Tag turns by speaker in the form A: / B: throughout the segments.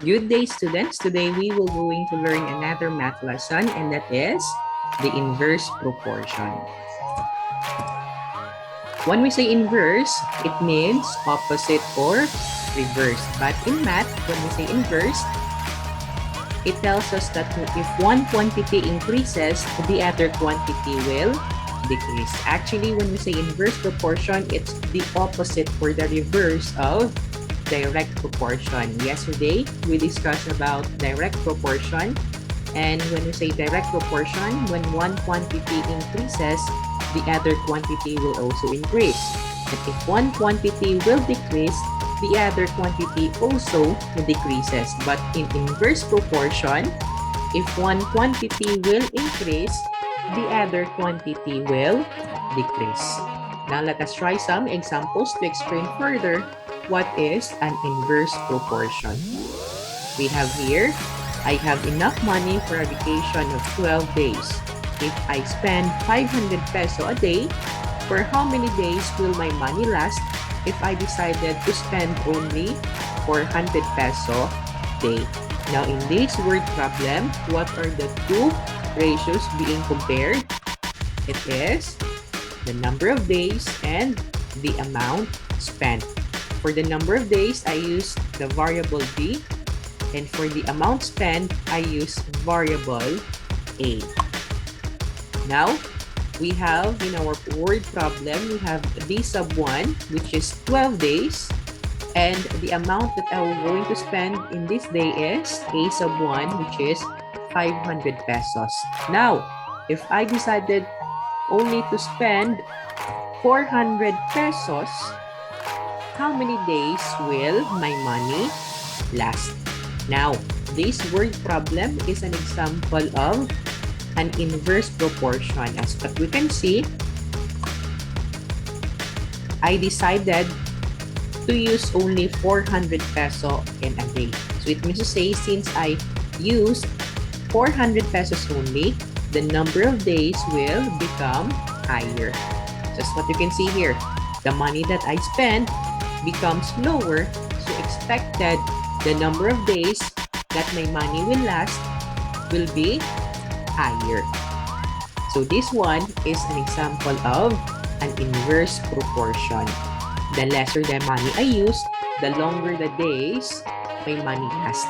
A: Good day, students. Today we will going to learn another math lesson, and that is the inverse proportion. When we say inverse, it means opposite or reverse. But in math, when we say inverse, it tells us that if one quantity increases, the other quantity will decrease. Actually, when we say inverse proportion, it's the opposite or the reverse of direct proportion. Yesterday, we discussed about direct proportion. And when we say direct proportion, when one quantity increases, the other quantity will also increase. And if one quantity will decrease, the other quantity also decreases. But in inverse proportion, if one quantity will increase, the other quantity will decrease. Now let us try some examples to explain further what is an inverse proportion. We have here, I have enough money for a vacation of 12 days. If I spend 500 peso a day, for how many days will my money last if I decided to spend only 400 peso a day? Now in this word problem, what are the two ratios being compared? It is the number of days and the amount spent. For the number of days, I use the variable b, and for the amount spent, I use variable a. Now, we have in our word problem, we have d sub 1, which is 12 days, and the amount that I'm going to spend in this day is a sub 1, which is 500 pesos. Now, if I decided only to spend 400 pesos, how many days will my money last? Now, this word problem is an example of an inverse proportion. As what we can see, I decided to use only 400 peso in a day. So it means to say, since I use 400 pesos only, the number of days will become higher. Just what you can see here, the money that I spend becomes lower, so expected the number of days that my money will last will be higher. So this one is an example of an inverse proportion. The lesser the money I use, the longer the days my money lasts.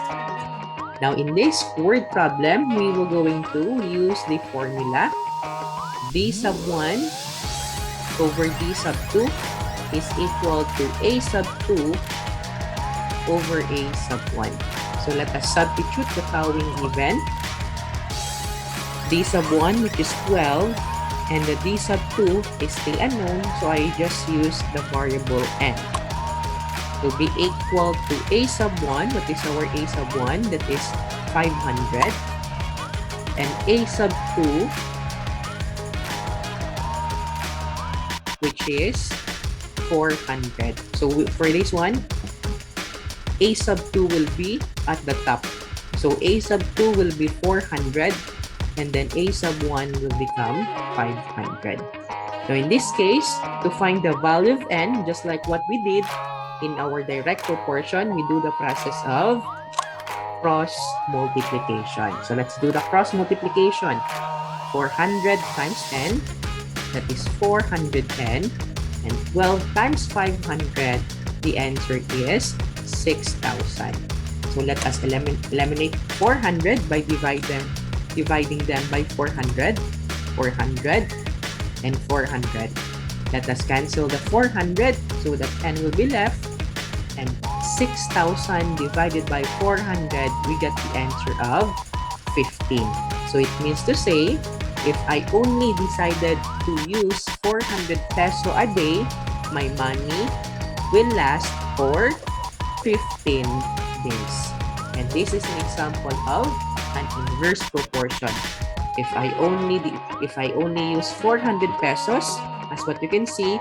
A: Now in this word problem, we will going to use the formula d sub 1 over d sub 2 is equal to a sub 2 over a sub 1. So let us substitute the following given. D sub 1, which is 12, and the d sub 2 is still unknown, so I just use the variable n. So be equal to a sub 1, what is our a sub 1? That is 500. And a sub 2, which is 400. So for this one, a sub 2 will be at the top. So a sub 2 will be 400, and then a sub 1 will become 500. Now in this case, to find the value of n, just like what we did in our direct proportion, we do the process of cross multiplication. So let's do the cross multiplication. 400 times n, that is 410, and 12 times 500, the answer is 6,000. So let us eliminate 400 by dividing them by 400, 400, and 400. Let us cancel the 400 so that n will be left, and 6,000 divided by 400, we get the answer of 15. So it means to say, if I only decided to use 400 peso a day, my money will last for 15 days. And this is an example of an inverse proportion. If I only use 400 pesos, as what you can see,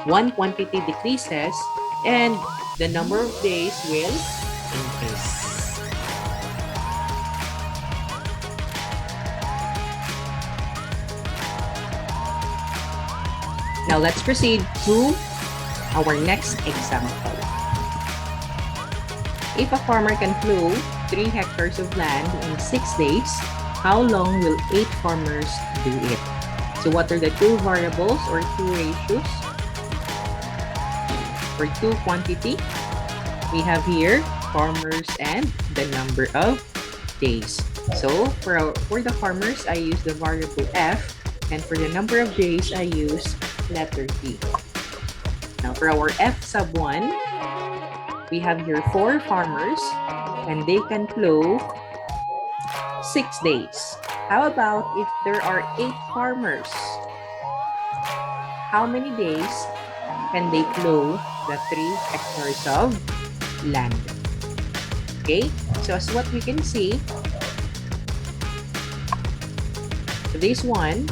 A: one quantity decreases and the number of days will increase. Now let's proceed to our next example. if a farmer can plow 3 hectares of land in 6 days, how long will 8 farmers do it? So what are the two variables or two ratios or two quantity? We have here farmers and the number of days. So for the farmers, I use the variable F, and for the number of days, I use letter D. Now for our F sub 1, we have here 4 farmers and they can plow 6 days. How about if there are 8 farmers? How many days can they plow the 3 hectares of land? Okay, so as what we can see, this one,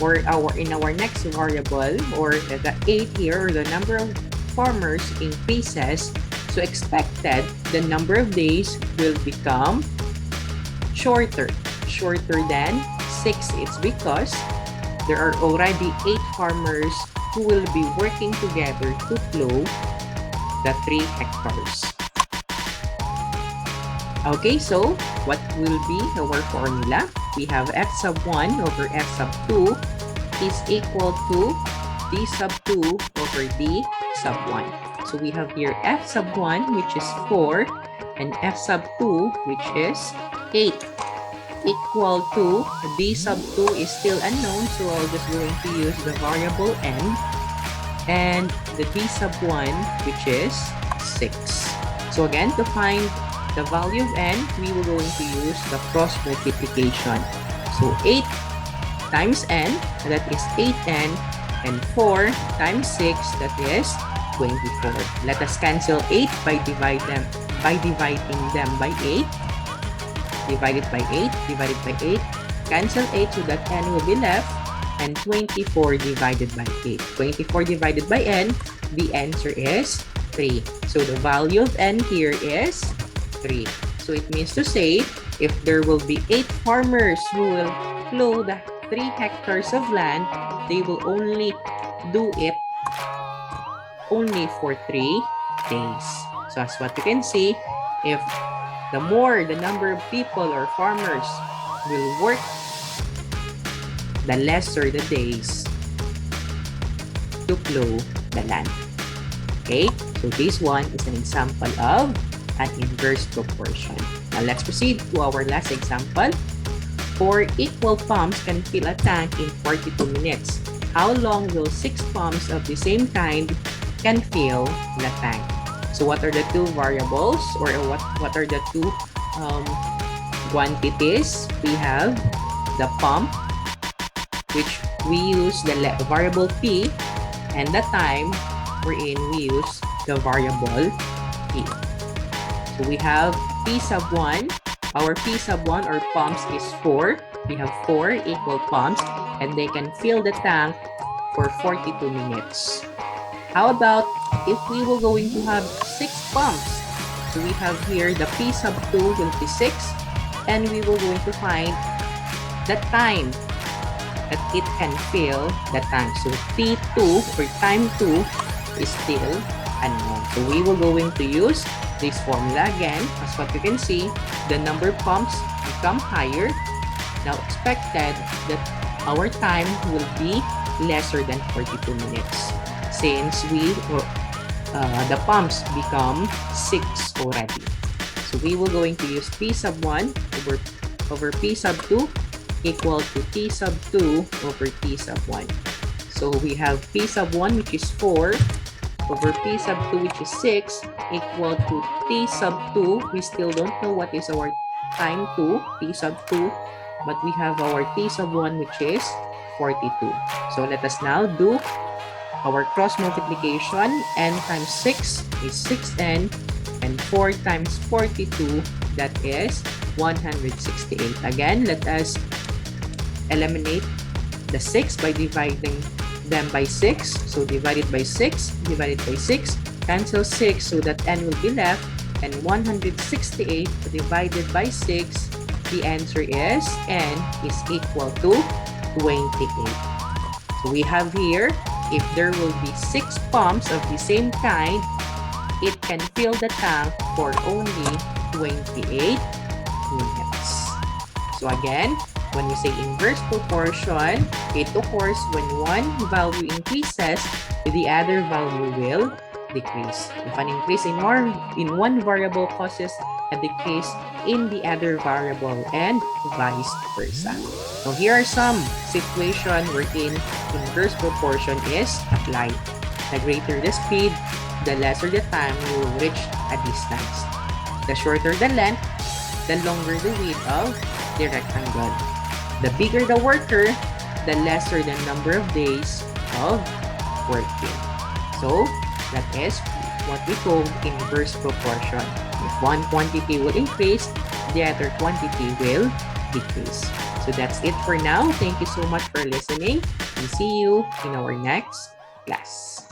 A: or in our next variable, or the 8 here, or the number of farmers increases, so expected the number of days will become shorter than 6. It's because there are already 8 farmers who will be working together to plow the 3 hectares. Okay, so what will be our formula? We have F sub 1 over F sub 2 is equal to D sub 2 over D sub 1. So we have here F sub 1, which is 4, and F sub 2, which is 8, equal to D sub 2 is still unknown, so I'm just going to use the variable n, and the D sub 1, which is 6. So again, to find the value of n, we will going to use the cross multiplication. So 8 times n, that is 8n, and 4 times 6, that is 24. Let us cancel 8 by dividing them by 8. Divided by 8, divided by 8. Cancel 8 so that n will be left, and 24 divided by 8. 24 divided by n, the answer is 3. So the value of n here is 3. So it means to say, if there will be 8 farmers who will plow the 3 hectares of land, they will only do it only for 3 days. So as what you can see, if the more the number of people or farmers will work, the lesser the days to plow the land. Okay, so this one is an example of an inverse proportion. Now let's proceed to our last example. 4 equal pumps can fill a tank in 42 minutes. How long will 6 pumps of the same kind can fill the tank? So what are the two variables, or what are the two quantities? We have the pump, which we use the variable P, and the time wherein we use the variable P. So we have P sub 1. Our P sub 1 or pumps is 4. We have 4 equal pumps, and they can fill the tank for 42 minutes. How about if we were going to have 6 pumps? So we have here the P sub 2 will be 6, and we were going to find the time that it can fill the tank. So T2 or time 2 is still unknown. So we were going to use this formula again. As what you can see, the number of pumps become higher. Now expected that our time will be lesser than 42 minutes, since the pumps become 6 already. So we will going to use P sub 1 over P sub 2 equal to T sub 2 over T sub 1. So we have P sub 1, which is 4, over P sub 2, which is 6, equal to T sub 2. We still don't know what is our time 2, T sub 2, but we have our T sub 1, which is 42. So let us now do our cross multiplication. N times 6 is 6n, and 4 times 42, that is 168. Again, let us eliminate the 6 by dividing them by 6. So divided by 6, divided by 6, cancel 6 so that n will be left, and 168 divided by 6, the answer is n is equal to 28. So we have here, if there will be 6 pumps of the same kind, it can fill the tank for only 28 minutes. So again, when we say inverse proportion, it occurs when one value increases, the other value will decrease. If an increase in one variable causes a decrease in the other variable and vice versa. Now here are some situations wherein inverse proportion is applied. The greater the speed, the lesser the time you will reach a distance. The shorter the length, the longer the width of the rectangle. The bigger the worker, the lesser the number of days of working. So that is what we call inverse proportion. If one quantity will increase, the other quantity will decrease. So that's it for now. Thank you so much for listening, and see you in our next class.